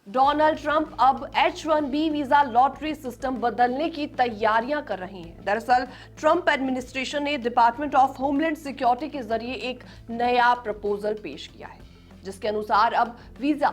Donald Trump अब H-1B visa lottery system बदलने की तैयारियां कर रही हैं। दरअसल ट्रंप एडमिनिस्ट्रेशन ने डिपार्टमेंट ऑफ होमलैंड सिक्योरिटी के जरिए एक नया प्रपोजल पेश किया है, जिसके अनुसार अब वीजा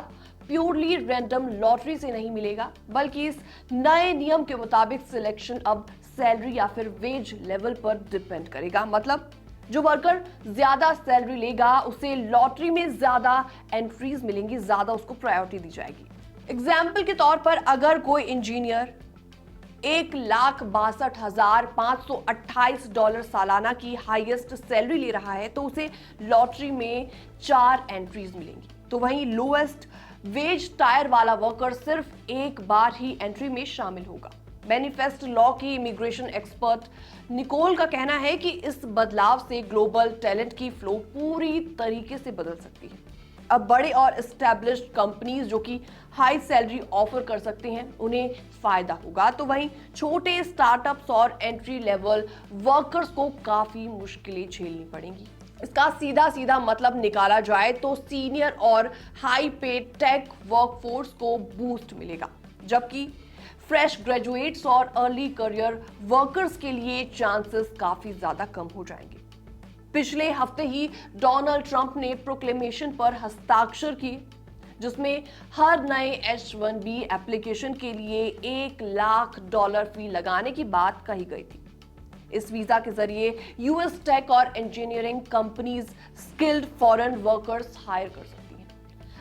प्योरली रैंडम लॉटरी से नहीं मिलेगा, बल्कि इस नए नियम के मुताबिक सिलेक्शन अब सैलरी या फिर वेज लेवल पर डिपेंड करेगा। मतलब जो वर्कर ज्यादा सैलरी लेगा उसे लॉटरी में ज्यादा एंट्रीज मिलेंगी, ज्यादा उसको प्रायोरिटी दी जाएगी। एग्जाम्पल के तौर पर अगर कोई इंजीनियर $1,62,528 सालाना की हाईएस्ट सैलरी ले रहा है तो उसे लॉटरी में 4 एंट्रीज मिलेंगी। तो वहीं लोएस्ट वेज टायर वाला वर्कर सिर्फ एक बार ही एंट्री में शामिल होगा। मैनिफेस्ट लॉ की इमिग्रेशन एक्सपर्ट निकोल का कहना है कि इस बदलाव से ग्लोबल टैलेंट की फ्लो पूरी तरीके से बदल सकती है। अब बड़े और एस्टैब्लिश्ड कंपनीज जो कि हाई सैलरी ऑफर कर सकते हैं उन्हें फायदा होगा, तो वहीं छोटे स्टार्टअप्स और एंट्री लेवल वर्कर्स को काफी मुश्किलें झेलनी पड़ेंगी। इसका सीधा सीधा मतलब निकाला जाए तो सीनियर और हाई पेड टेक वर्कफोर्स को बूस्ट मिलेगा, जबकि फ्रेश ग्रेजुएट्स और अर्ली करियर वर्कर्स के लिए चांसेस काफी ज्यादा कम हो जाएंगे। पिछले हफ्ते ही डोनाल्ड ट्रंप ने प्रोक्लेमेशन पर हस्ताक्षर किए, जिसमें हर नए H-1B एप्लीकेशन के लिए $1,00,000 फी लगाने की बात कही गई थी। इस वीजा के जरिए यूएस टेक और engineering companies skilled foreign workers hire कर सकती हैं।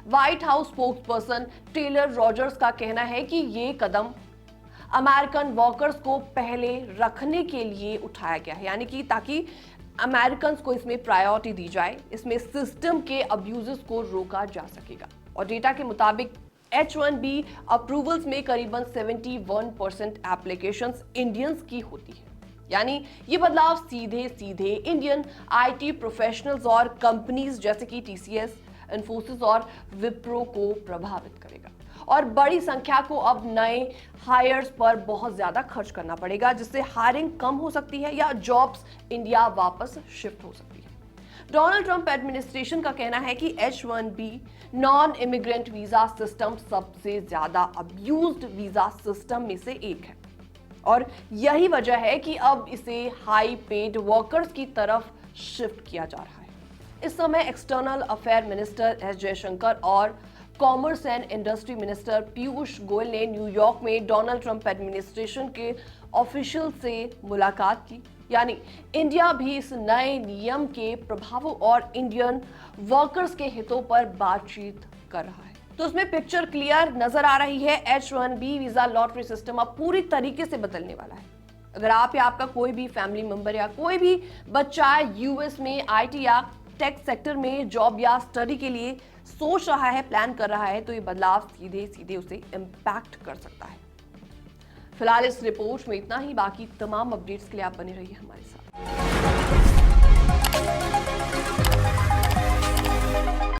White House spokesperson Taylor Rogers का कहना है कि ये कदम अमेरिकन वर्कर्स को पहले रखने के लिए उठाया गया है, यानी कि ताकि अमेरिकन को इसमें प्रायोरिटी दी जाए। इसमें सिस्टम के अब्यूजेस को रोका जा सकेगा। और डेटा के मुताबिक H-1B अप्रूवल्स में करीबन 71% एप्लीकेशंस इंडियंस की होती है, यानी ये बदलाव सीधे सीधे इंडियन आईटी प्रोफेशनल्स और कंपनीज जैसे कि TCS, इन्फोसिस और विप्रो को प्रभावित करेगा। और बड़ी संख्या को अब नए हायर्स पर बहुत ज्यादा खर्च करना पड़ेगा, जिससे हायरिंग कम हो सकती है या जॉब्स इंडिया वापस शिफ्ट हो सकती है। डोनाल्ड ट्रंप एडमिनिस्ट्रेशन का कहना है कि H-1B non immigrant visa system सबसे ज्यादा अब्यूज्ड वीजा सिस्टम में से एक है, और यही वजह है कि अब इसे हाई पेड वर्कर्स की तरफ शिफ्ट किया जा रहा है। इस समय external affair minister S Jaishankar और commerce and industry minister Piyush Goyal ने न्यूयॉर्क में डोनाल्ड ट्रंप एडमिनिस्ट्रेशन के ऑफिशियल से मुलाकात की, यानी इंडिया भी इस नए नियम के प्रभावों और इंडियन वर्कर्स के हितों पर बातचीत कर रहा है। तो उसमें पिक्चर क्लियर नजर आ रही है। H-1B वीजा लॉटरी सिस्टम अब पूरी तरीके से बदलने वाला है। अगर आप या आपका कोई भी फैमिली मेंबर या कोई भी बच्चा यूएस में आईटी या टेक सेक्टर में जॉब या स्टडी के लिए सोच रहा है, प्लान कर रहा है, तो ये बदलाव सीधे सीधे उसे इम्पैक्ट कर सकता है। फिलहाल इस रिपोर्ट में इतना ही। बाकी तमाम अपडेट्स के लिए आप बने रहिए हमारे साथ।